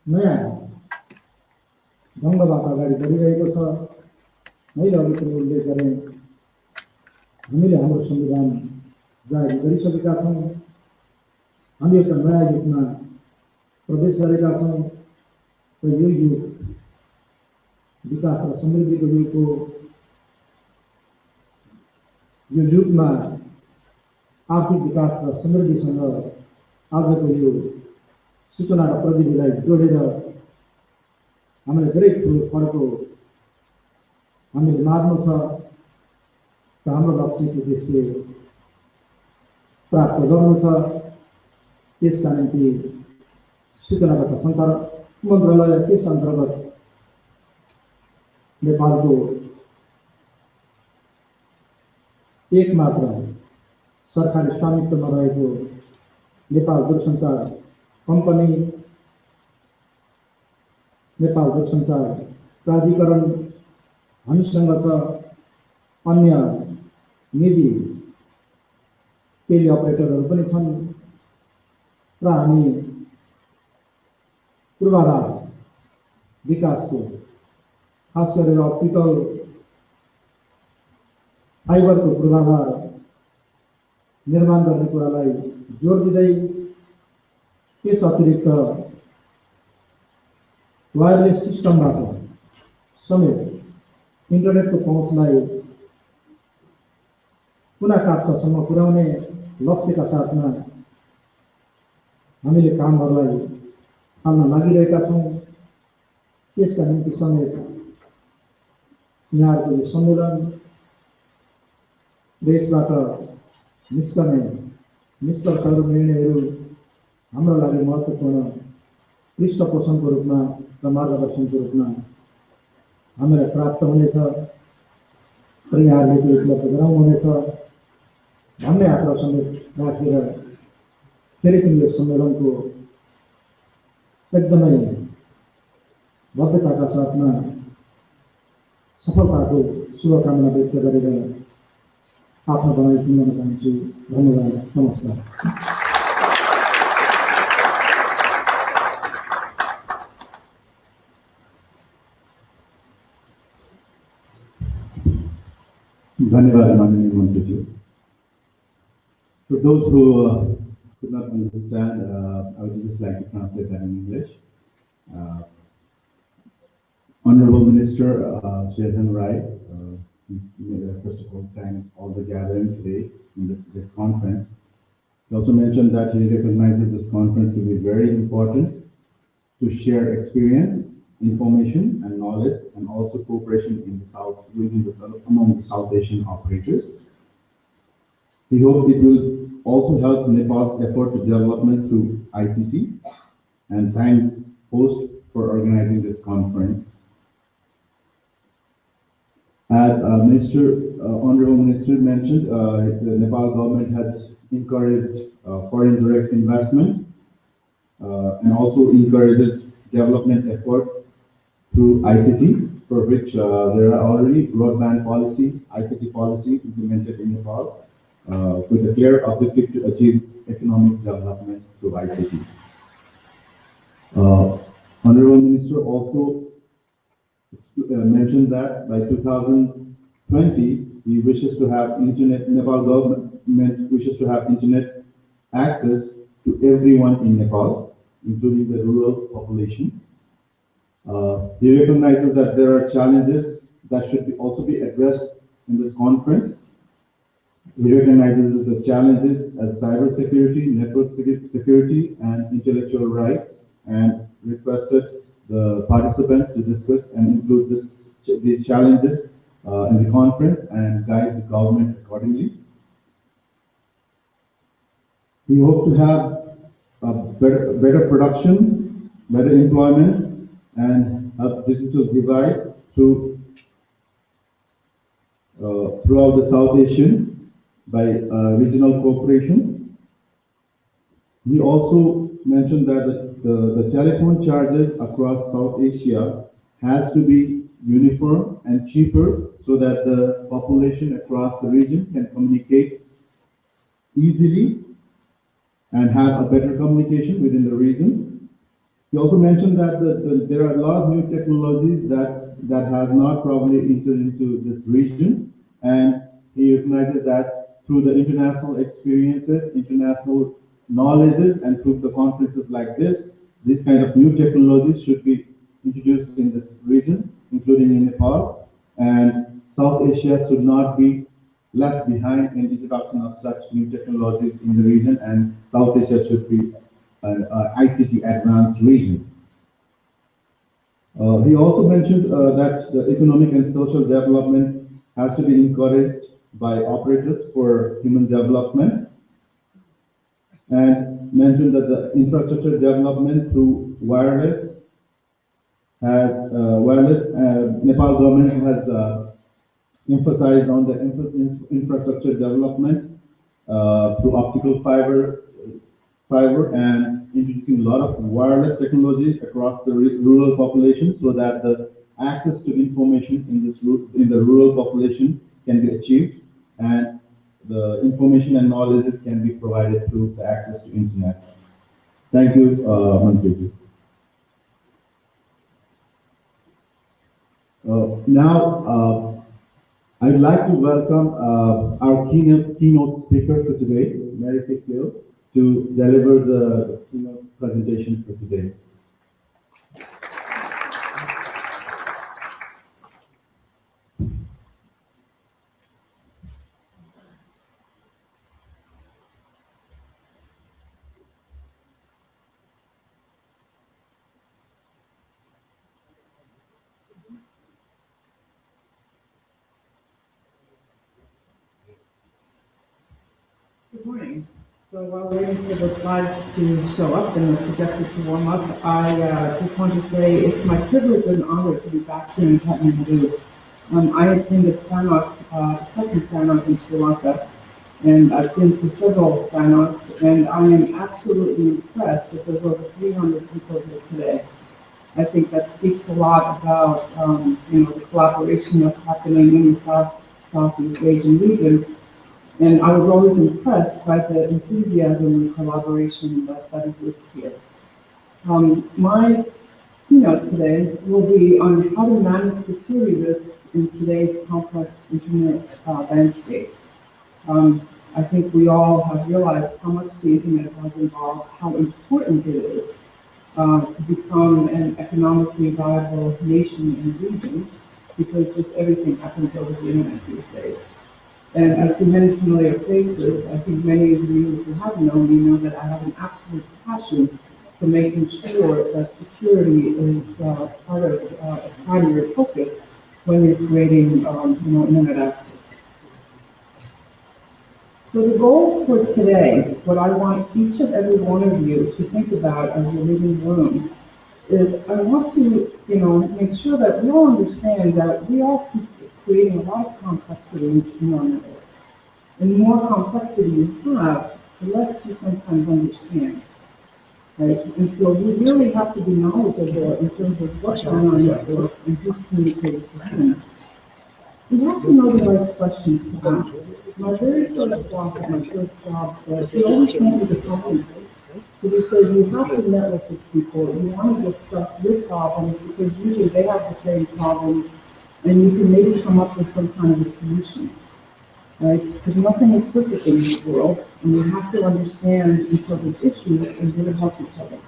नयाँ ढङ्गबाट अगाडि बढिरहेको छ। मैले अघि पनि उल्लेख गरेँ, हामीले हाम्रो संविधान जारी गरिसकेका छौँ। हामी एउटा नयाँ युगमा प्रवेश गरेका छौँ र यो युग विकास र समृद्धिको युग हो। यो युगमा आर्थिक विकास र समृद्धिसँग आजको यो सूचना र प्रविधिलाई जोडेर हामीले धेरै ठुलो फड्को हामीले मार्नु छ र हाम्रो लक्ष्य उद्देश्य प्राप्त गर्नु छ। त्यसका निम्ति सूचना तथा सञ्चार मन्त्रालय त्यस अन्तर्गत नेपालको एकमात्र सरकारी स्वामित्वमा रहेको नेपाल दूरसञ्चार कम्पनी, नेपाल दूरसञ्चार प्राधिकरण हामीसँग छ। अन्य निजी टेली अपरेटरहरू पनि छन् र हामी पूर्वाधार विकासको खास गरेर अप्टिकल फाइबरको पूर्वाधार निर्माण गर्ने कुरालाई जोड दिँदै त्यस अतिरिक्त वायरलेस सिस्टमबाट समेत इन्टरनेटको पहुँचलाई कुना काप्चासम्म पुर्याउने लक्ष्यका साथमा हामीले कामहरूलाई थाल्न लागिरहेका छौँ। त्यसका निम्ति समेत यहाँहरूको यो सम्मेलन देशबाट निस्कने निष्कर्षहरू निर्णयहरू हाम्रो लागि महत्त्वपूर्ण पृष्ठपोषणको रूपमा र मार्गदर्शनको रूपमा हामीलाई प्राप्त हुनेछ र यहाँहरूले त्यो उपलब्ध गराउनुहुनेछ भन्ने आग्रह समेत राखेर फेरि पनि यो सम्मेलनको एकदमै भव्यताका साथमा सफलताको शुभकामना व्यक्त गरेर आफ्नो भनाइ टुङ्ग्याउन चाहन्छु। धन्यवाद, नमस्कार। धन्यवाद माननीय मन्त्रीज्यू। For those who could not understand, I would just like to translate that in English. Honorable Minister Shrehan Rai, first of all, thank all the gathering today in this conference. He also mentioned that he recognizes this conference to be very important to share experience, information, and knowledge, and also cooperation in the South among the South Asian operators. We hope it will also help Nepal's effort to development through ICT, and thank host for organizing this conference. As Honorable Minister mentioned, the Nepal government has encouraged foreign direct investment and also encourages development effort through ICT, for which there are already broadband policy, ICT policy implemented in Nepal with a clear objective to achieve economic development through ICT. Honorable Minister also mentioned that by 2020, he wishes to have internet, Nepal government wishes to have internet access to everyone in Nepal, including the rural population. He recognizes that there are challenges that should also be addressed in this conference. He recognizes the challenges as cybersecurity, network security, and intellectual rights, and requested the participants to discuss and include these challenges in the conference and guide the government accordingly. We hope to have a better production, better employment, and a digital divide throughout the South Asian by regional cooperation. He also mentioned that the telephone charges across South Asia has to be uniform and cheaper so that the population across the region can communicate easily and have a better communication within the region. He also mentioned that there are a lot of new technologies that has not probably entered into this region, and he recognizes that through the international experiences, international knowledges, and through the conferences like this kind of new technologies should be introduced in this region, including in Nepal, and South Asia should not be left behind in introduction of such new technologies in the region, and South Asia should be an ICT advanced region. He also mentioned that the economic and social development has to be encouraged by operators for human development, and mentioned that the infrastructure development through wireless Nepal government has emphasized on the infrastructure development through optical fiber and introducing a lot of wireless technologies across the rural population, so that the access to information in the rural population can be achieved, and the information and knowledges can be provided through the access to internet. Thank you, Manpreet. Now, I'd like to welcome our keynote speaker for today, Mary Gill, to deliver the keynote presentation for today. Good morning. So while waiting for the slides to show up and the projector to warm up, I just want to say it's my privilege and honor to be back here in Kathmandu. I attended SANOG, the second SANOG in Sri Lanka, and I've been to several SANOGs, and I am absolutely impressed that there's over 300 people here today. I think that speaks a lot about the collaboration that's happening in the Southeast Asian region. And I was always impressed by the enthusiasm and collaboration that exists here. My keynote today will be on how to manage security risks in today's complex internet landscape. I think we all have realized how much the internet has evolved, how important it is to become an economically viable nation in the region, because just everything happens over the internet these days. And I see many familiar faces. I think many of you who have known me know that I have an absolute passion for making sure that security is part of your focus when you're creating internet access. So the goal for today, what I want each and every one of you to think about as you're leaving the room, is I want to make sure that we all understand that we are creating a lot of complexity in our networks. And the more complexity you have, the less you sometimes understand. Right? And so we really have to be knowledgeable in terms of what's on our network and who's communicating with whom. We have to know the right questions to ask. My very first boss at my first job said, he always sent me to conferences, because he said, you have to network with people, you want to discuss your problems, because usually they have the same problems, and you can maybe come up with some kind of a solution, right? Because nothing is perfect in this world, and we have to understand each other's issues and really help each other.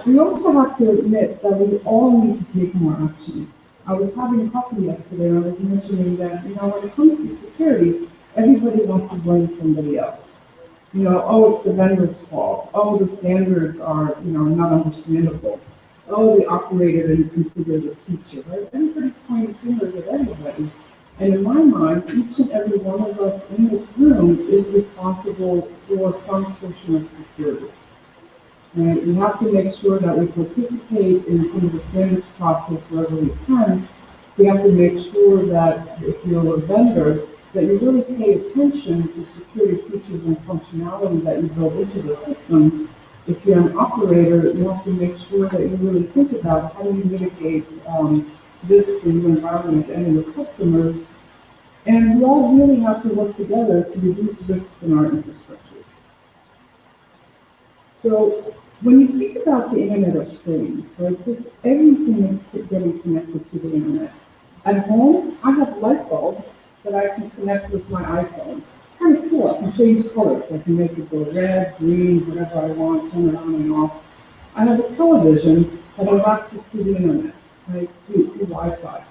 We also have to admit that we all need to take more action. I was having coffee yesterday, and I was mentioning that, when it comes to security, everybody wants to blame somebody else. Oh, it's the vendor's fault. Oh, the standards are, not understandable. Oh, the operator didn't configure this feature, right? Everybody's pointing fingers at everybody. And in my mind, each and every one of us in this room is responsible for some portion of security. And we have to make sure that we participate in some of the standards process wherever we can. We have to make sure that if you're a vendor, that you really pay attention to security features and functionality that you build into the systems. If you're an operator, you have to make sure that you really think about how do you mitigate risks in your environment and in your customers. And we all really have to work together to reduce risks in our infrastructures. So when you think about the Internet of Things, right, just everything is getting connected to the Internet. At home, I have light bulbs that I can connect with my iPhone. It's kind of cool. I can change colors. I can make it go red, green, whatever I want, turn it on and off. I have a television that has access to the Internet, right, through Wi-Fi.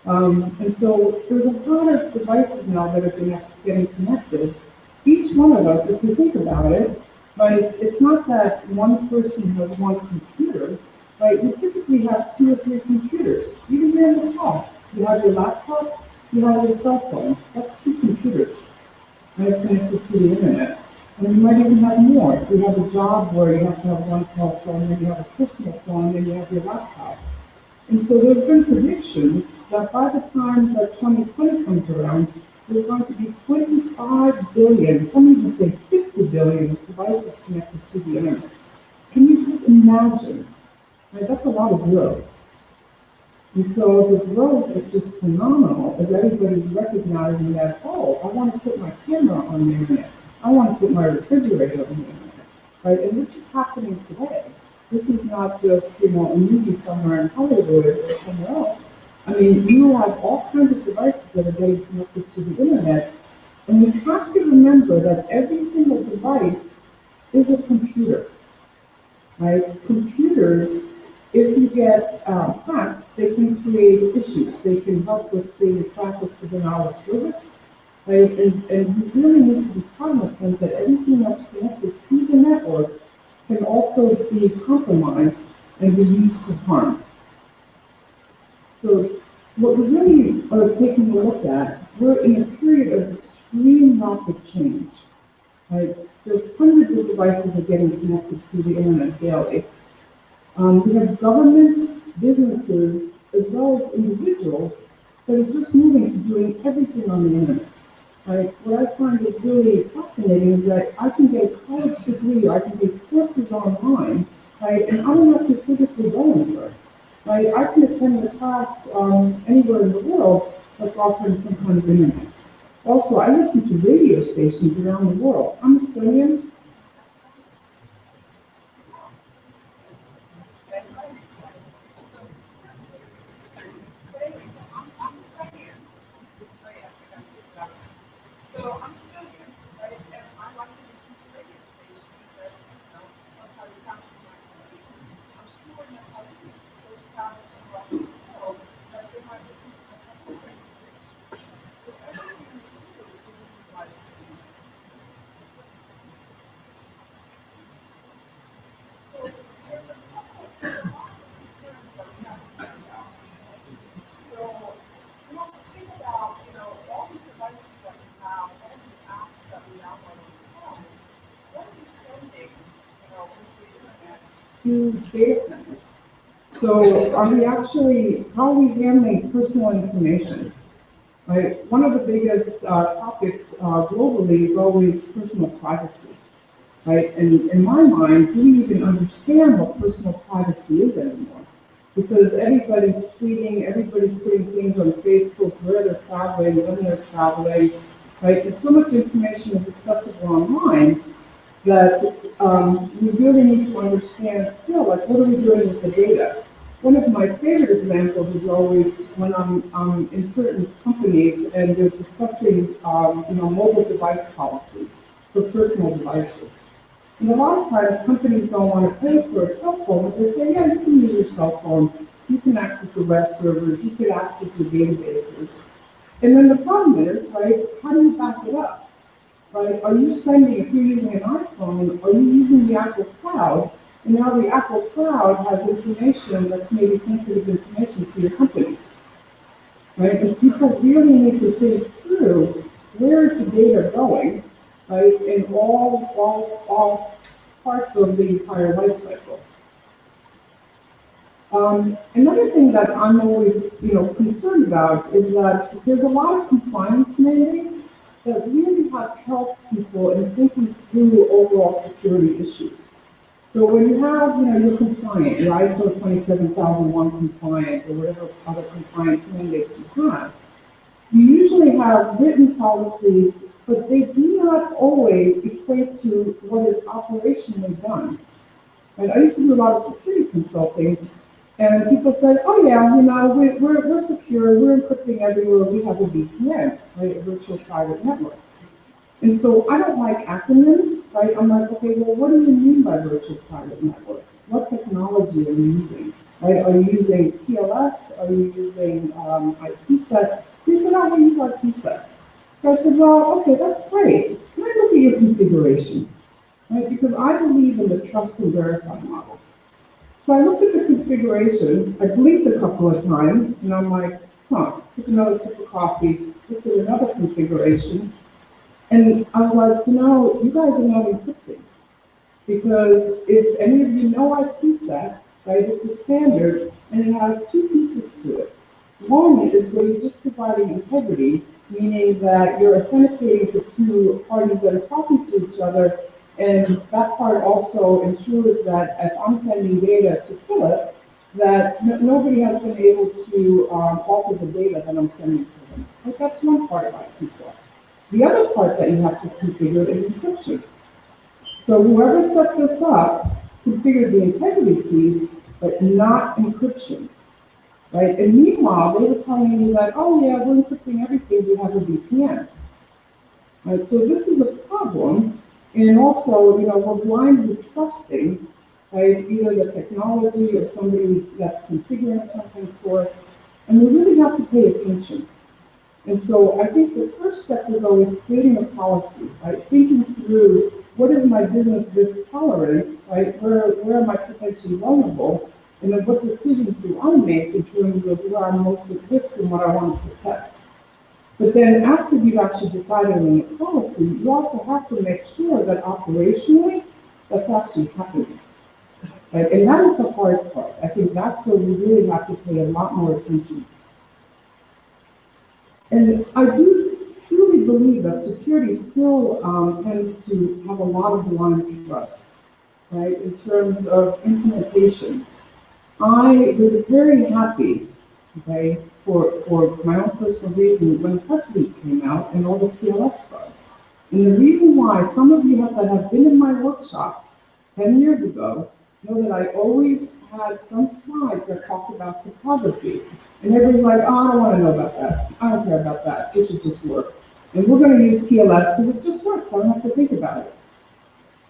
And so there's a lot of devices now that are getting connected. Each one of us, if you think about it, right, it's not that one person has one computer, right? You typically have 2 or 3 computers. Even here in the hall, you have your laptop, you have your cell phone. That's 2 computers, right, connected to the Internet. And you might even have more. If you have a job where you have to have one cell phone, then you have a personal phone, then you have your laptop. And so there's been predictions that by the time that 2020 comes around, there's going to be 25 billion, some even say 50 billion devices connected to the Internet. Can you just imagine? Right, that's a lot of zeros. And so the growth is just phenomenal as everybody's recognizing that, oh, I want to put my camera on the Internet. I want to put my refrigerator on the Internet. Right? And this is happening today. This is not just, a movie somewhere in Hollywood or somewhere else. I mean, you have all kinds of devices that are getting connected to the Internet, and we have to remember that every single device is a computer, right? Computers, if you get hacked, they can create issues. They can help with creating traffic for denial of service, right? And you really need to be cognizant that everything that's connected to the network can also be compromised and be used to harm. So what we really are taking a look at, we're in a period of extreme rapid change, right? There's hundreds of devices that are getting connected to the Internet daily. We have governments, businesses, as well as individuals that are just moving to doing everything on the Internet. Right? What I find is really fascinating is that I can get a college degree, or I can take courses online, right? And I don't have to physically go anywhere, right? I can attend a class anywhere in the world that's offering some kind of Internet. Also, I listen to radio stations around the world. I'm Estonian. So I'm still here, right? And I like to listen to radio stations that, sometimes captures my story. I'm sure that other people who travels across the world, that they might listen to my radio stations. So everything we do is utilizes the internet. So there's a lot of concerns that we have to think about. So, think about, all these devices that we have, all these apps that we download on the phone, what are we sending, with the internet to data centers? So are we actually, how are we handling personal information? Right? One of the biggest topics globally is always personal privacy. Right? And in my mind, do we even understand what personal privacy is anymore? Because everybody's tweeting, everybody's putting things on Facebook, where they're traveling, when they're traveling, right? And so much information is accessible online that we really need to understand still, like, what are we doing with the data? One of my favorite examples is always when I'm in certain companies and they're discussing, mobile device policies, so personal devices. And a lot of times companies don't want to pay for a cell phone, but they say, yeah, you can use your cell phone, you can access the web servers, you can access your databases. And then the problem is, right, how do you back it up? Right? Are you sending, if you're using an iPhone, are you using the Apple Cloud? And now the Apple Cloud has information that's maybe sensitive information for your company. Right? And people really need to think through, where is the data going? Right, in all parts of the entire life cycle. Another thing that I'm always, concerned about is that there's a lot of compliance mandates that really have helped people in thinking through overall security issues. So when you have, you're compliant, you're ISO 27001 compliant, or whatever other compliance mandates you have, you usually have written policies, but they do not always equate to what is operationally done. And I used to do a lot of security consulting, and people said, oh yeah, you know, we're secure, we're encrypting everywhere, we have a VPN, right, a virtual private network. And so I don't like acronyms, right? I'm like, okay, well, what do you mean by virtual private network? What technology are you using? Right? Are you using TLS? Are you using IPsec? They said, no, we use IPsec. So I said, well, okay, that's great. Can I look at your configuration? Right? Because I believe in the trust and verify model. So I looked at the configuration, I blinked a couple of times, and I'm like, huh, took another sip of coffee, looked at another configuration, and I was like, you know, you guys are not encrypting. Because if any of you know IPsec, right, it's a standard and it has two pieces to it. One is where you're just providing integrity, meaning that you're authenticating the two parties that are talking to each other, and that part also ensures that if I'm sending data to Philip, that nobody has been able to alter the data that I'm sending to them. Like that's one part of IPsec. The other part that you have to configure is encryption. So whoever set this up configured the integrity piece, but not encryption, right? And meanwhile, they were telling me that, oh yeah, we're encrypting everything, we have a VPN. Right, so this is a problem, and also, you know, we're blindly trusting, right, either the technology or somebody that's configuring something for us, and we really have to pay attention. And so I think the first step is always creating a policy, right? Thinking through what is my business risk tolerance, right? Where am I potentially vulnerable? And then what decisions do I make in terms of where I'm most at risk and what I want to protect? But then after you've actually decided on the policy, you also have to make sure that operationally that's actually happening. Right? And that is the hard part. I think that's where we really have to pay a lot more attention. And I do truly believe that security still tends to have a lot of blind trust, right, in terms of implementations. I was very happy, okay, for my own personal reason when Heartbeat came out and all the TLS bugs. And the reason why some of you that have been in my workshops 10 years ago know that I always had some slides that talked about cryptography. And everybody's like, oh, I don't want to know about that. I don't care about that. This should just work. And we're going to use TLS because it just works. I don't have to think about it.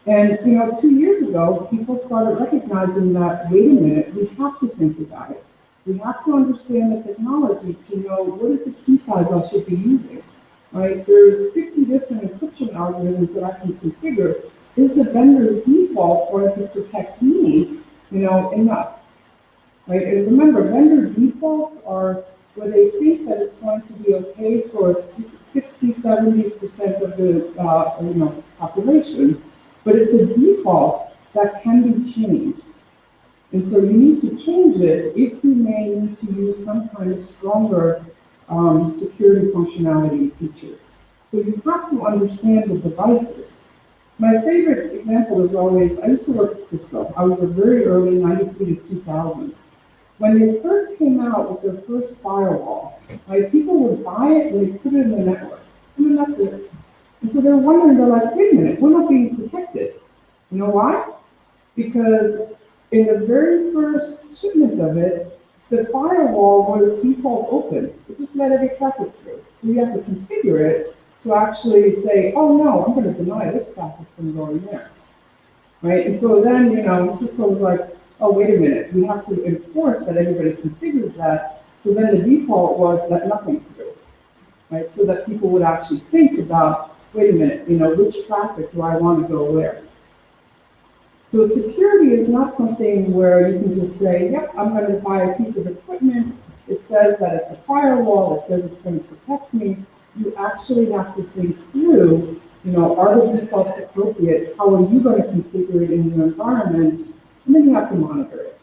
And, you know, 2 years ago, people started recognizing that, wait a minute, we have to think about it. We have to understand the technology to know what is the key size I should be using, right? There's 50 different encryption algorithms that I can configure. Is the vendor's default going to protect me, you know, enough? Right? And remember, vendor defaults are where they think that it's going to be okay for 60, 70% of the population, but it's a default that can be changed. And so you need to change it if you may need to use some kind of stronger security functionality features. So you have to understand the devices. My favorite example is always, I used to work at Cisco. I was a very early 93 to 2000. When they first came out with their first firewall, right, people would buy it and they put it in the network. And then that's it. And so they're wondering, they're like, wait a minute, we're not being protected. You know why? Because in the very first shipment of it, the firewall was default open. It just let every traffic through. So you have to configure it to actually say, oh no, I'm going to deny this traffic from going there. Right? And so then, you know, Cisco was like, oh, wait a minute, we have to enforce that everybody configures that. So then the default was let nothing through, right? So that people would actually think about, wait a minute, you know, which traffic do I want to go where? So security is not something where you can just say, yep, I'm going to buy a piece of equipment. It says that it's a firewall. It says it's going to protect me. You actually have to think through, you know, are the defaults appropriate? How are you going to configure it in your environment? And then you have to monitor it.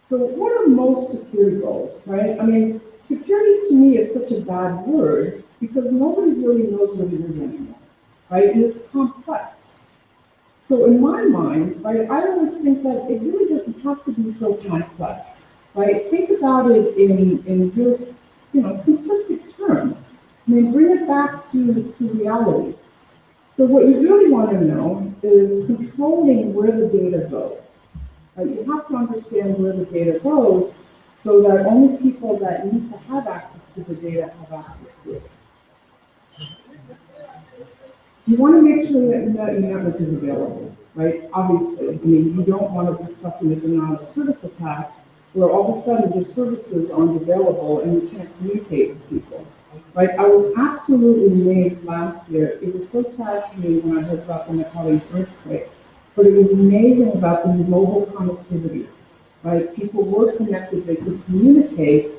So what are most security goals, right? I mean, security to me is such a bad word because nobody really knows what it is anymore, right? And it's complex. So in my mind, right, I always think that it really doesn't have to be so complex, right? Think about it in just, you know, simplistic terms. I mean, bring it back to reality. So what you really want to know is controlling where the data goes. You have to understand where the data goes so that only people that need to have access to the data have access to it. You want to make sure that your network is available, right? Obviously, I mean, you don't want to be stuck in a denial of service attack where all of a sudden your services aren't available and you can't communicate with people, right? I was absolutely amazed last year. It was so sad to me when I heard about the Nepalese earthquake, but it was amazing about the mobile connectivity, right? People were connected, they could communicate.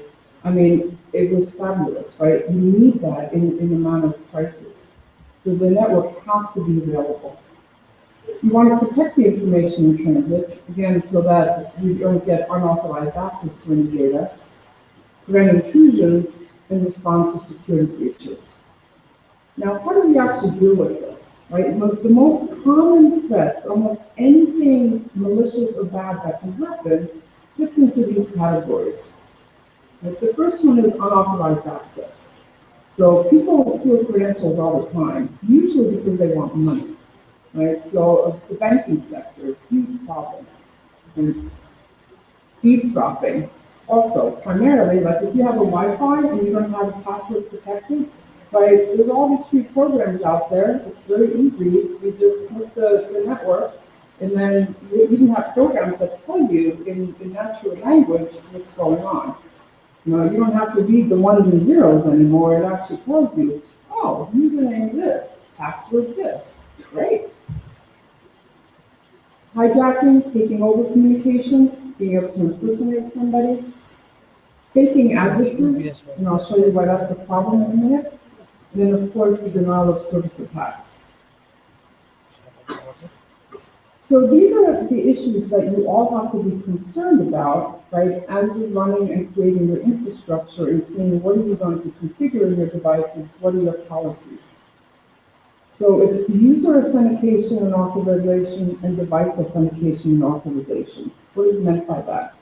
I mean, it was fabulous, right? You need that in a moment of crisis. So the network has to be available. You want to protect the information in transit, again, so that you don't get unauthorized access to any data, prevent intrusions, and respond to security breaches. Now, how do we actually deal with this, right? The most common threats, almost anything malicious or bad that can happen, fits into these categories. Right? The first one is unauthorized access. So people steal credentials all the time, usually because they want money, right? So the banking sector, huge problem. And eavesdropping, also, primarily, like if you have a Wi-Fi and you don't have a password protected, right, there's all these free programs out there. It's very easy. You just slip the network, and then you even have programs that tell you in natural language what's going on. You know, you don't have to read the ones and zeros anymore. It actually tells you, oh, username this, password this. Great. Hijacking, taking over communications, being able to impersonate somebody. Faking addresses, and I'll show you why that's a problem in a minute. And then, of course, the denial of service attacks. So these are the issues that you all have to be concerned about, right, as you're running and creating your infrastructure and seeing what are you going to configure in your devices, what are your policies. So it's user authentication and authorization and device authentication and authorization. What is meant by that?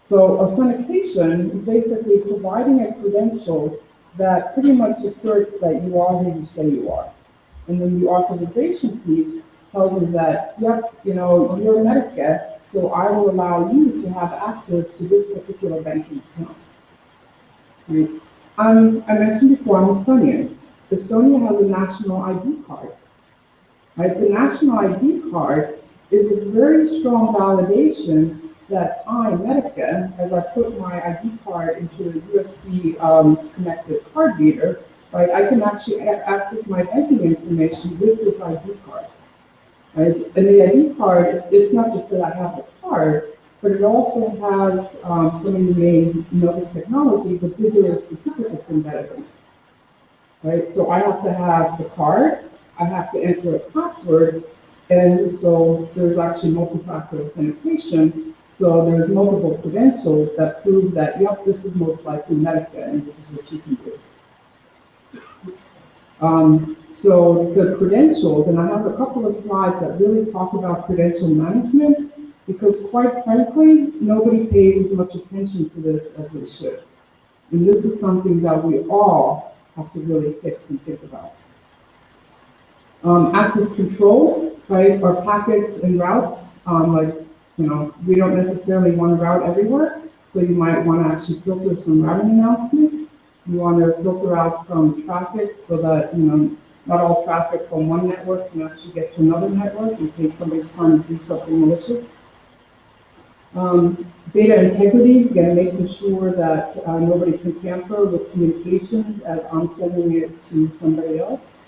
So authentication is basically providing a credential that pretty much asserts that you are who you say you are. And then the authorization piece tells you that, yep, you know, you're Medicare, so I will allow you to have access to this particular banking account. Right? I mentioned before, I'm Estonian. Estonia has a national ID card. Right? The national ID card is a very strong validation that I, Medica, as I put my ID card into a USB connected card reader, right, I can actually access my banking information with this ID card. Right? And the ID card, it's not just that I have the card, but it also has, some of you may know this technology, the digital certificates embedded in it. Right? So I have to have the card, I have to enter a password, and so there's actually multi-factor authentication. So there's multiple credentials that prove that, yep, this is most likely Medica, and this is what you can do. So the credentials, and I have a couple of slides that really talk about credential management, because quite frankly, nobody pays as much attention to this as they should. And this is something that we all have to really fix and think about. Access control, right, our packets and routes, like, you know, we don't necessarily want to route everywhere, so you might want to actually filter some routing announcements. You want to filter out some traffic so that, you know, not all traffic from one network can actually get to another network in case somebody's trying to do something malicious. Data integrity, again, making sure that nobody can tamper with communications as I'm sending it to somebody else.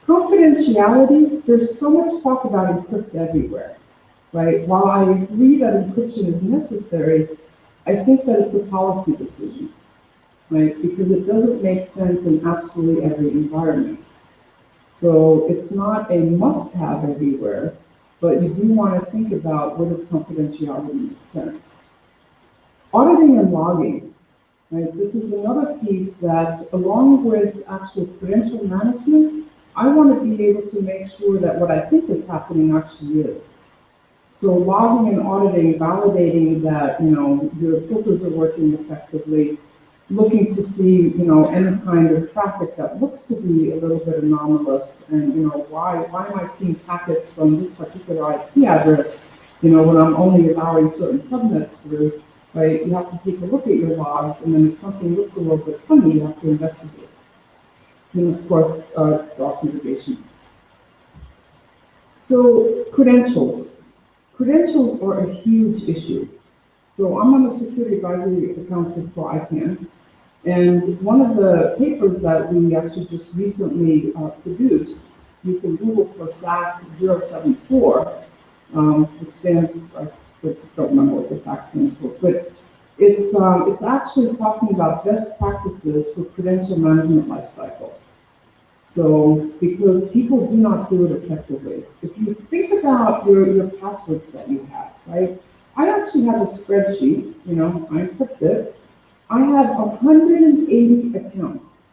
Confidentiality, there's so much talk about encrypt everywhere, right? While I agree that encryption is necessary, I think that it's a policy decision, right? Because it doesn't make sense in absolutely every environment. So it's not a must-have everywhere, but you do want to think about what does confidentiality make sense. Auditing and logging, right? This is another piece that, along with actual credential management, I want to be able to make sure that what I think is happening actually is. So logging and auditing, validating that, you know, your filters are working effectively, looking to see, any kind of traffic that looks to be a little bit anomalous, and, why am I seeing packets from this particular IP address, when I'm only allowing certain subnets through, right? You have to take a look at your logs, and then if something looks a little bit funny, you have to investigate. And of course, DOS mitigation. So credentials. Credentials are a huge issue. So I'm on the Security Advisory Council for ICANN, and one of the papers that we actually just recently produced, you can Google for SAC074, which stands, I don't remember what the SAC stands for, but it's actually talking about best practices for credential management lifecycle. So, because people do not do it effectively. If you think about your passwords that you have, right? I actually have a spreadsheet, I encrypt it. I have 180 accounts,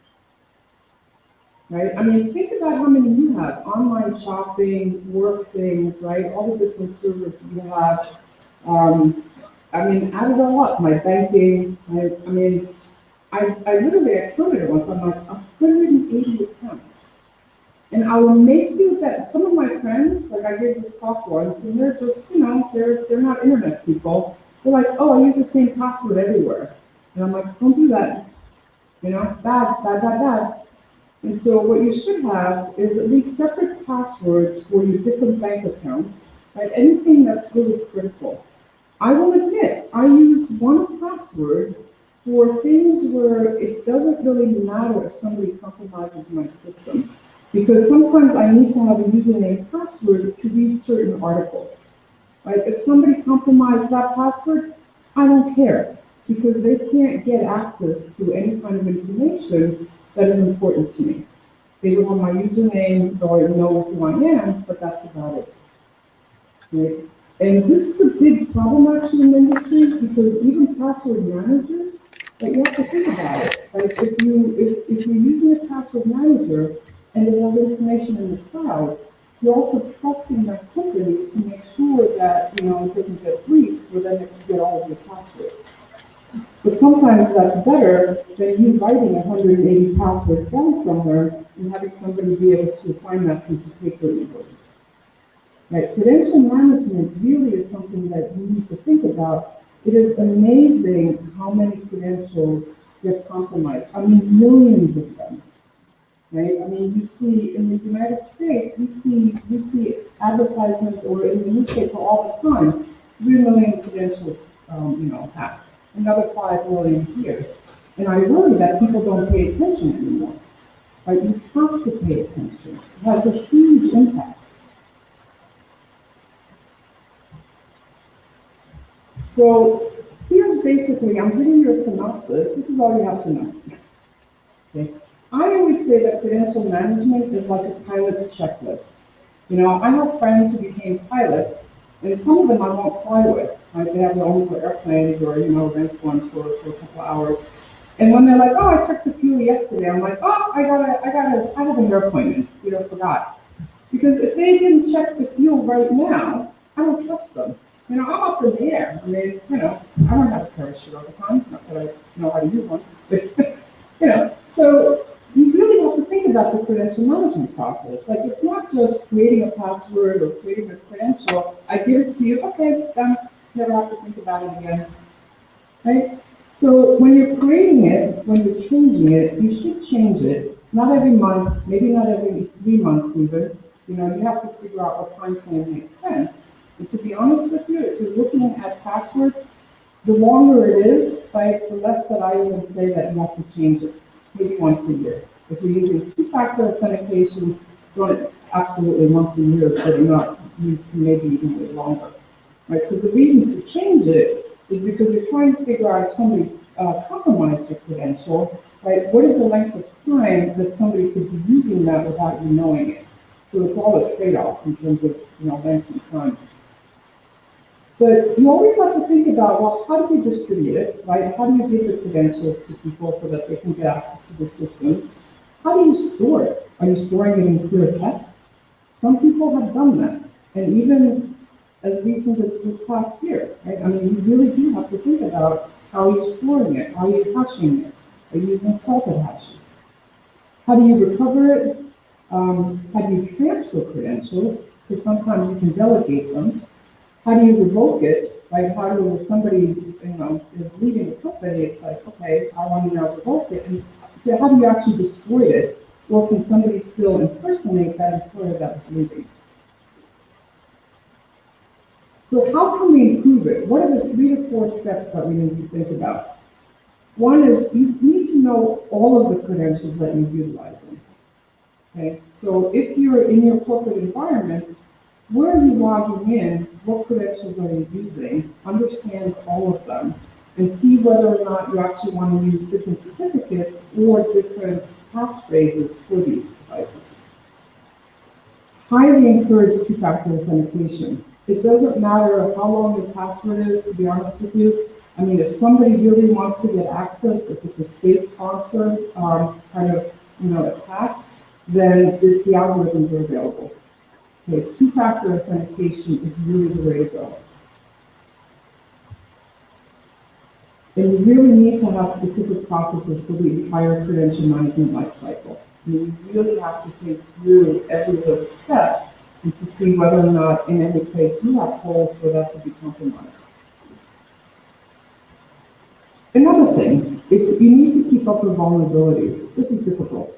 right? I mean, think about how many you have: online shopping, work things, right? All the different services you have. I mean, add it all up, my banking, I literally, I counted it once, I'm like, 180 accounts. And I will make you bet, some of my friends, like I gave this talk once, and they're just, they're not internet people. They're like, oh, I use the same password everywhere. And I'm like, don't do that. Bad. And so what you should have is at least separate passwords for your different bank accounts, right? Anything that's really critical. I will admit, I use one password for things where it doesn't really matter if somebody compromises my system, because sometimes I need to have a username password to read certain articles. Right? If somebody compromised that password, I don't care, because they can't get access to any kind of information that is important to me. They will have my username or know who I am, but that's about it. Right? And this is a big problem actually in industries, because even password managers, like, you have to think about it. Like, if you're using a password manager and it has information in the cloud, you're also trusting that company to make sure that, it doesn't get breached, or then it can get all of your passwords. But sometimes that's better than you writing 180 passwords down somewhere and having somebody be able to find that piece of paper easily. Right? Credential management really is something that you need to think about. It is amazing how many credentials get compromised. I mean, millions of them. Right? I mean, you see in the United States, we see advertisements or in the newspaper all the time, 3 million credentials, hacked, another 5 million here. And I worry that people don't pay attention anymore. Right? You have to pay attention. It has a huge impact. So here's basically, I'm giving you a synopsis. This is all you have to know. Okay. I always say that credential management is like a pilot's checklist. I have friends who became pilots, and some of them I won't fly with. Right? They have their own airplanes, or rent one for a couple of hours. And when they're like, oh, I checked the fuel yesterday, I'm like, oh, I have a hair appointment. Forgot. Because if they didn't check the fuel right now, I don't trust them. I'm up in the air. I mean, I don't have a parachute all the time. Not that I know how to use one, but so you really have to think about the credential management process. Like, it's not just creating a password or creating a credential. I give it to you, okay, done. Never have to think about it again, right? So when you're creating it, when you're changing it, you should change it. Not every month, maybe not every 3 months even. You have to figure out what time frame makes sense. And to be honest with you, if you're looking at passwords, the longer it is, right, the less that I even say that you have to change it, maybe once a year. If you're using two-factor authentication, absolutely once a year is good enough. You maybe even wait longer, right? Because the reason to change it is because you're trying to figure out if somebody compromised your credential, right? What is the length of time that somebody could be using that without you knowing it? So it's all a trade-off in terms of length and time. But you always have to think about, well, how do you distribute it, right? How do you give the credentials to people so that they can get access to the systems? How do you store it? Are you storing it in clear text? Some people have done that. And even as recent as this past year, right? I mean, you really do have to think about how you're storing it, how you're hashing it, by using salted hashes. How do you recover it? How do you transfer credentials? Because sometimes you can delegate them. How do you revoke it? Right? How do, if somebody is leaving the company, it's like, okay, I want to now revoke it. And how do you actually destroy it? Or can somebody still impersonate that employer that was leaving? So how can we improve it? What are the 3 to 4 steps that we need to think about? One is you need to know all of the credentials that you're utilizing. Okay, so if you're in your corporate environment, where are you logging in? What credentials are you using? Understand all of them and see whether or not you actually want to use different certificates or different passphrases for these devices. Highly encourage two-factor authentication. It doesn't matter how long your password is, to be honest with you. I mean, if somebody really wants to get access, if it's a state-sponsored kind of attack, then the algorithms are available. Okay, two-factor authentication is really the way to go. And you really need to have specific processes for the entire credential management lifecycle. You really have to think through every little step and to see whether or not in any case you have holes where that could be compromised. Another thing is you need to keep up with vulnerabilities. This is difficult,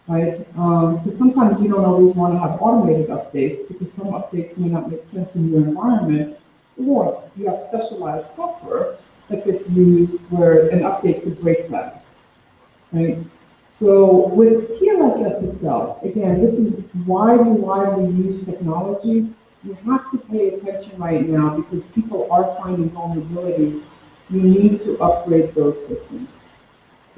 right? Because sometimes you don't always want to have automated updates because some updates may not make sense in your environment, or you have specialized software that gets used where an update could break that, right? So with TLS SSL, again, this is widely used technology. You have to pay attention right now because people are finding vulnerabilities. You need to upgrade those systems.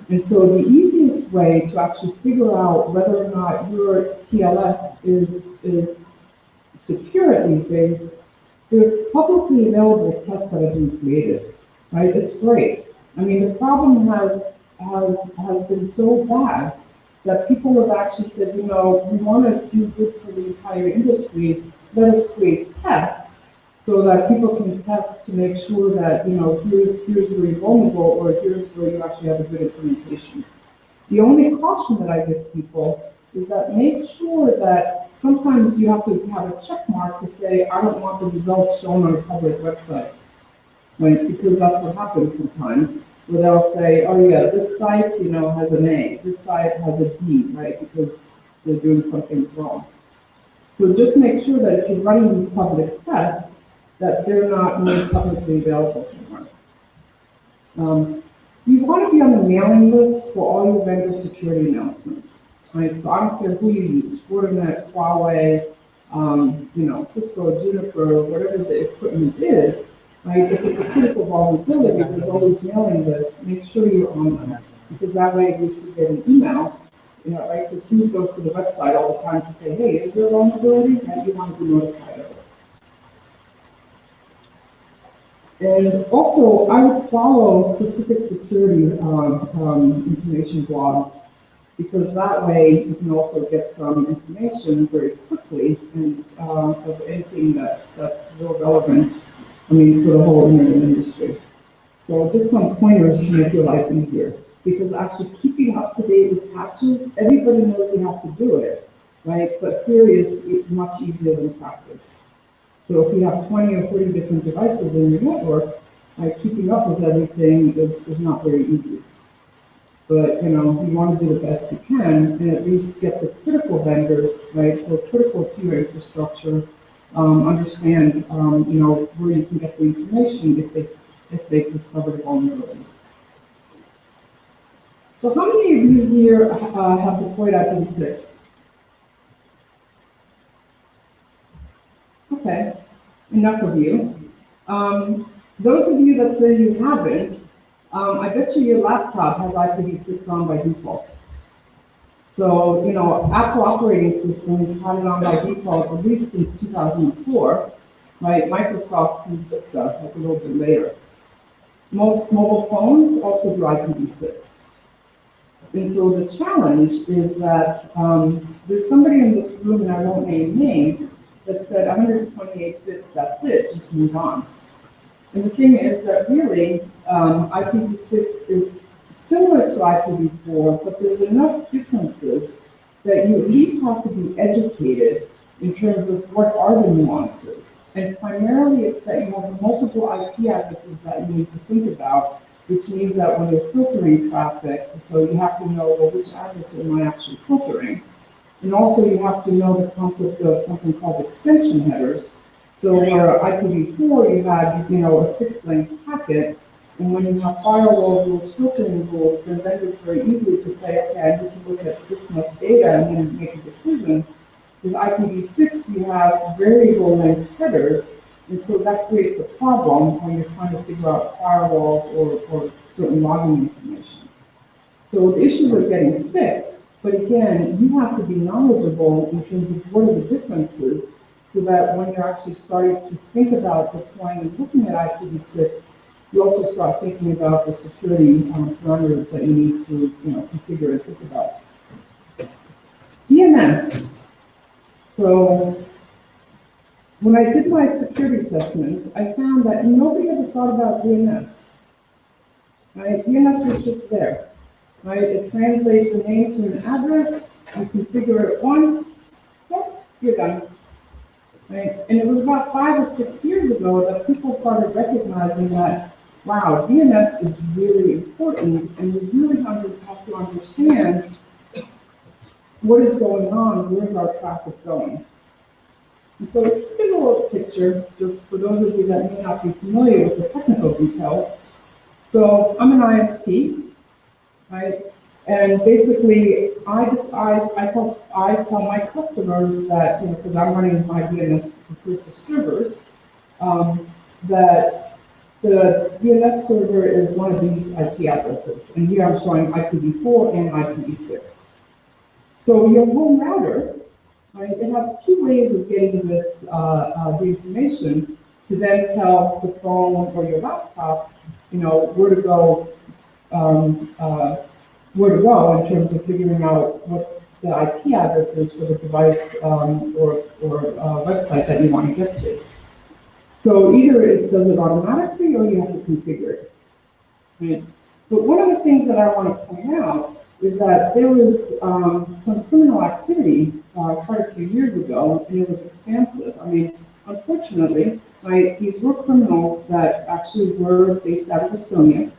And so the easiest way to actually figure out whether or not your TLS is secure these days, there's publicly available tests that have been created, right? It's great. I mean, the problem has been so bad that people have actually said, we want to do good for the entire industry. Let us create tests so that people can test to make sure that, here's where you're vulnerable or here's where you actually have a good implementation. The only caution that I give people is that make sure that sometimes you have to have a check mark to say, I don't want the results shown on a public website, right? Because that's what happens sometimes, where they'll say, oh yeah, this site, has an A, this site has a B, right? Because they're doing something wrong. So just make sure that if you're running these public tests, that they're not made publicly available somewhere. You want to be on the mailing list for all your vendor security announcements, right? So I don't care who you use, Fortinet, Huawei, Cisco, Juniper, whatever the equipment is, right? If it's a critical vulnerability, there's always mailing lists. Make sure you're on them, because that way you used to get an email, right? Because who goes to the website all the time to say, hey, is there a vulnerability? And you want to be notified of it. And also, I would follow specific security information blogs, because that way you can also get some information very quickly and of anything that's real relevant, for the whole internet industry. So just some pointers to make your life easier, because actually keeping up to date with patches, everybody knows you have to do it, right? But theory is much easier than practice. So if you have 20 or 30 different devices in your network, keeping up with everything is not very easy. But, you want to do the best you can and at least get the critical vendors, right, for critical to your infrastructure, understand, where you can get the information if they've discovered a vulnerability. So how many of you here have deployed IPv6? Okay, enough of you. Those of you that say you haven't, I bet you your laptop has IPv6 on by default. So, Apple operating systems had it on by default at least since 2004, right? Microsoft since Vista, a little bit later. Most mobile phones also do IPv6. And so the challenge is that there's somebody in this room, and I won't name names, that said 128 bits, that's it, just move on. And the thing is that really, IPv6 is similar to IPv4, but there's enough differences that you at least have to be educated in terms of what are the nuances. And primarily it's that you have multiple IP addresses that you need to think about, which means that when you're filtering traffic, so you have to know, well, which address am I actually filtering? And also you have to know the concept of something called extension headers. So where IPv4, you have, a fixed length packet, and when you have firewall rules, filtering rules, then vendors very easily could say, okay, I need to look at this much data and then make a decision. With IPv6, you have variable length headers, and so that creates a problem when you're trying to figure out firewalls or certain logging information. So the issues are getting fixed, but again, you have to be knowledgeable in terms of what are the differences, so that when you're actually starting to think about deploying and looking at IPv6, you also start thinking about the security parameters that you need to configure and think about. DNS. So when I did my security assessments, I found that nobody ever thought about DNS. Right? DNS was just there. Right? It translates a name to an address, you configure it once, yep, you're done. Right? And it was about 5 or 6 years ago that people started recognizing that, wow, DNS is really important, and we really have to understand what is going on, where's our traffic going. And so here's a little picture, just for those of you that may not be familiar with the technical details. So I'm an ISP, right? And basically, I tell my customers that, because I'm running my DNS recursive servers, that the DNS server is one of these IP addresses. And here I'm showing IPv4 and IPv6. So your home router, right, it has 2 ways of getting this the information to then tell the phone or your laptops, where to go in terms of figuring out what the IP address is for the device or website that you want to get to. So either it does it automatically or you have to configure it. Right? But one of the things that I want to point out is that there was some criminal activity quite a few years ago, and it was expansive. I mean, unfortunately, right, these were criminals that actually were based out of Estonia,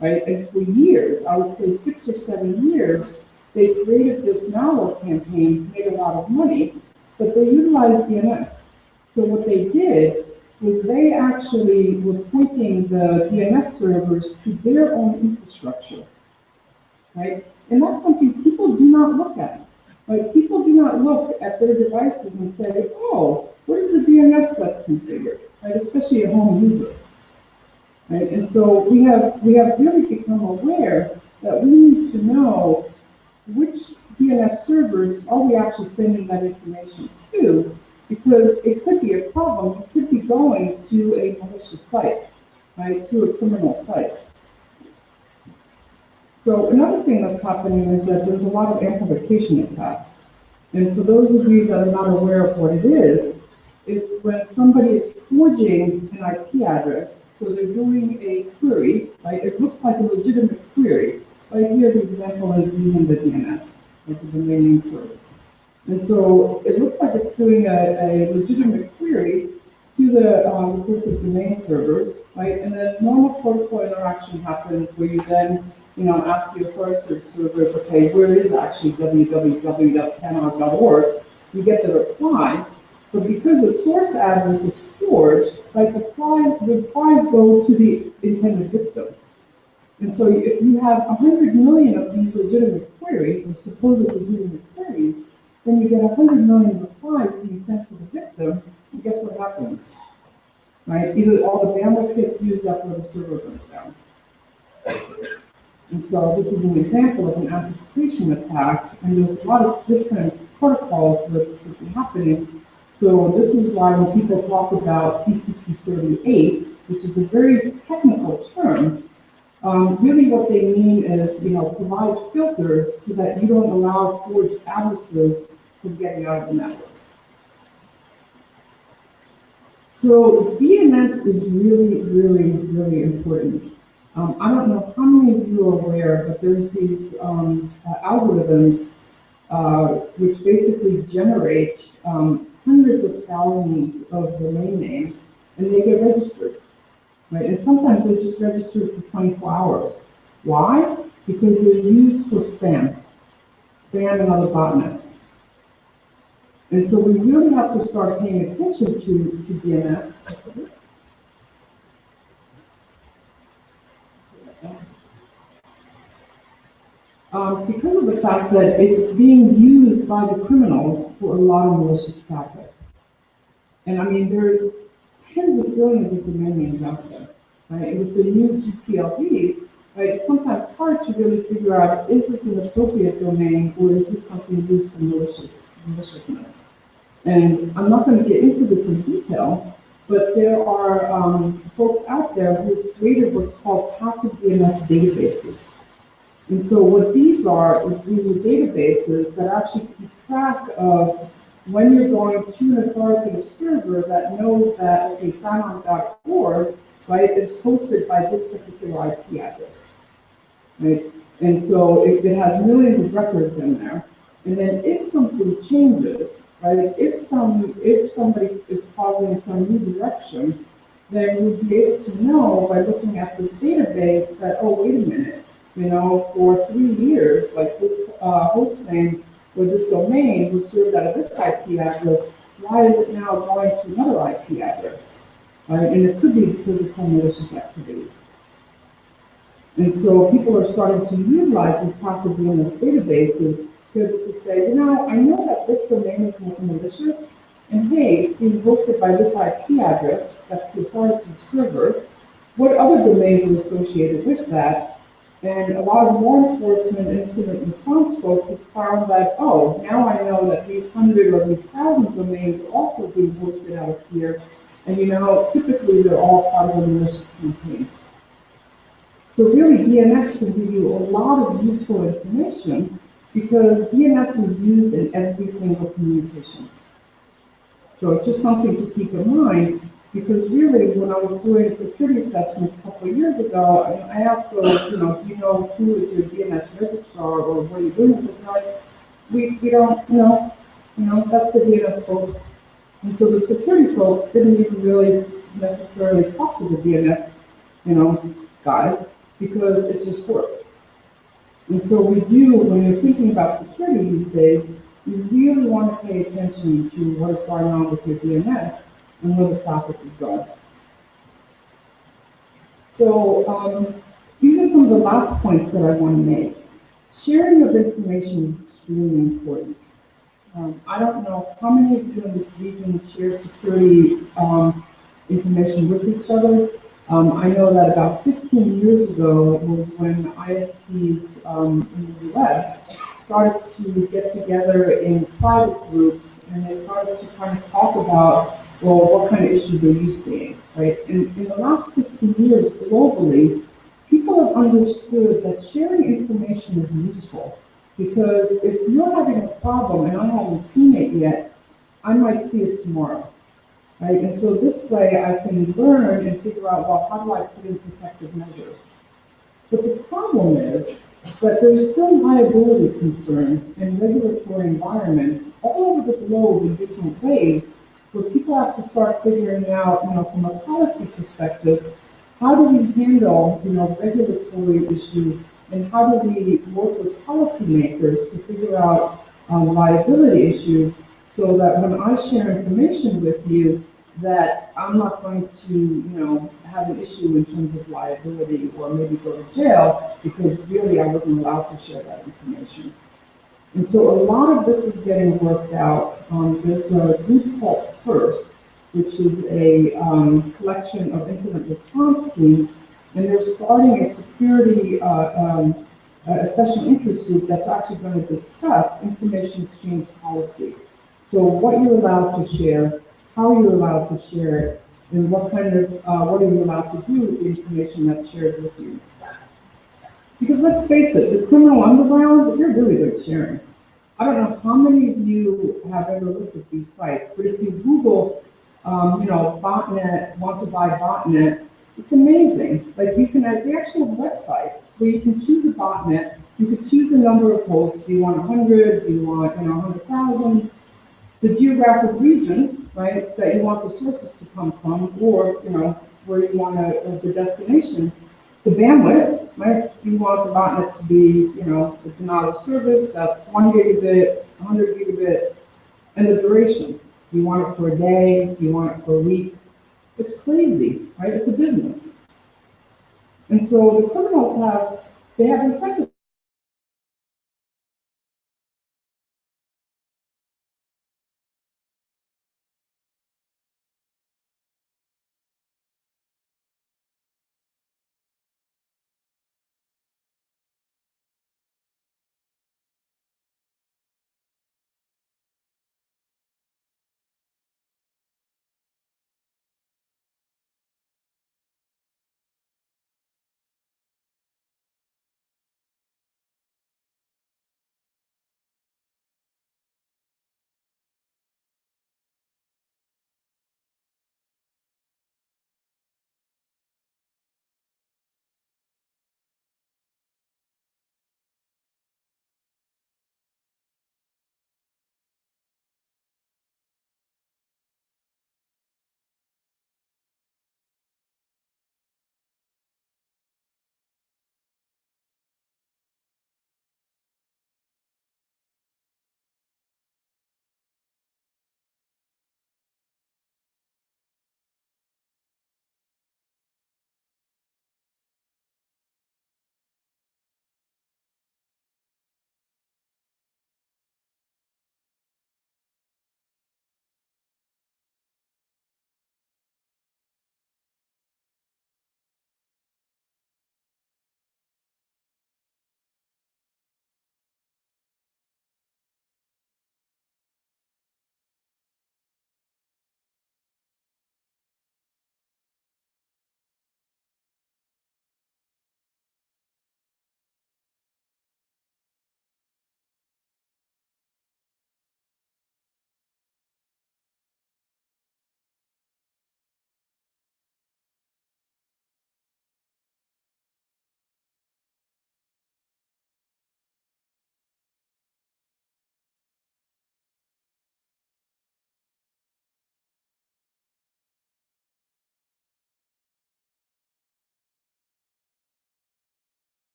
right? And for years, I would say 6 or 7 years, they created this malware campaign, made a lot of money, but they utilized DNS. So what they did was they actually were pointing the DNS servers to their own infrastructure. Right? And that's something people do not look at. Right? People do not look at their devices and say, oh, what is the DNS that's configured? Right? Especially a home user. Right? And so we have really become aware that we need to know which DNS servers are we actually sending that information to, because it could be a problem. It could be going to a malicious site, right? To a criminal site. So another thing that's happening is that there's a lot of amplification attacks. And for those of you that are not aware of what it is, it's when somebody is forging an IP address. So they're doing a query, right? It looks like a legitimate query. Right here, the example is using the DNS, like the domain name service. And so it looks like it's doing a legitimate query to the recursive domain servers, right? And then normal protocol interaction happens where you then ask the authoritative servers, okay, where is actually www.sanog.org? You get the reply, but because the source address is forged, right, the replies go to the intended victim. And so if you have 100 million of these legitimate queries, or supposed legitimate queries, then you get 100 million replies being sent to the victim, and guess what happens? Right? Either all the bandwidth gets used up or the server goes down. And so this is an example of an amplification attack, and there's a lot of different protocols where this could be happening. So this is why when people talk about TCP38, which is a very technical term, really what they mean is, provide filters so that you don't allow forged addresses from getting out of the network. So DNS is really, really, really important. I don't know how many of you are aware, but there's these algorithms which basically generate hundreds of thousands of domain names, and they get registered, right? And sometimes they're just registered for 24 hours. Why? Because they're used for spam and other botnets. And so we really have to start paying attention to DNS. Because of the fact that it's being used by the criminals for a lot of malicious traffic. And I mean, there's tens of billions of domain names out there, right? And with the new GTLDs, right, it's sometimes hard to really figure out, is this an appropriate domain or is this something used for maliciousness? And I'm not going to get into this in detail, but there are folks out there who created what's called passive DNS databases. And so what these are databases that actually keep track of when you're going to an authoritative server that knows that, okay, SANOG.org, right, it's hosted by this particular IP address, right? And so it has millions of records in there. And then if something changes, right, if somebody is causing some redirection, then you'll be able to know by looking at this database that, oh, wait a minute, you know, for 3 years, like this host name or this domain was served out of this IP address, why is it now going to another IP address, right? And it could be because of some malicious activity. And so people are starting to utilize these passive DNS databases to say, you know, I know that this domain is malicious, and hey, it's being hosted by this IP address, that's the authoritative server. What other domains are associated with that? And a lot of law enforcement incident response folks have found that, oh, now I know that these 100 or these 1,000 domains are also being hosted out of here. And you know, typically they're all part of a malicious campaign. So really, DNS can give you a lot of useful information because DNS is used in every single communication. So it's just something to keep in mind, because really, when I was doing security assessments a couple of years ago, I asked, so, you know, do you know who is your DNS registrar or what are you doing with it? Like, we don't know, you know, that's the DNS folks. And so the security folks didn't even really necessarily talk to the DNS, you know, guys, because it just worked. And so we do, when you're thinking about security these days, you really want to pay attention to what is going on with your DNS and where the traffic is going. So these are some of the last points that I want to make. Sharing of information is extremely important. I don't know how many of you in this region share security information with each other. I know that about 15 years ago was when ISPs in the US started to get together in private groups, and they started to kind of talk about, well, what kind of issues are you seeing, right? And in the last 15 years globally, people have understood that sharing information is useful, because if you're having a problem and I haven't seen it yet, I might see it tomorrow. Right? And so this way I can learn and figure out, well, how do I put in protective measures? But the problem is that there's still liability concerns in regulatory environments all over the globe in different ways, where people have to start figuring out, you know, from a policy perspective, how do we handle, you know, regulatory issues, and how do we work with policymakers to figure out liability issues, so that when I share information with you, that I'm not going to, you know, have an issue in terms of liability or maybe go to jail because really I wasn't allowed to share that information. And so a lot of this is getting worked out. There's a group called FIRST, which is a collection of incident response teams, and they're starting a security, a special interest group that's actually going to discuss information exchange policy. So what you're allowed to share, how you're allowed to share it, and what kind of, what are you allowed to do with the information that's shared with you. Because let's face it, the criminal underground, they're really good at sharing. I don't know how many of you have ever looked at these sites, but if you Google, you know, botnet, want to buy botnet, It's amazing. Like you can, they actually have websites where you can choose a botnet. You could choose the number of hosts. Do you want 100? Do you want, 100,000? The geographic region, right, that you want the sources to come from, or, where you want the destination. The bandwidth, right, you want the botnet to be, the denial of service, that's 1 gigabit, 100 gigabit, and the duration. You want it for a day, you want it for a week. It's crazy, right? It's a business. And so the criminals they have incentives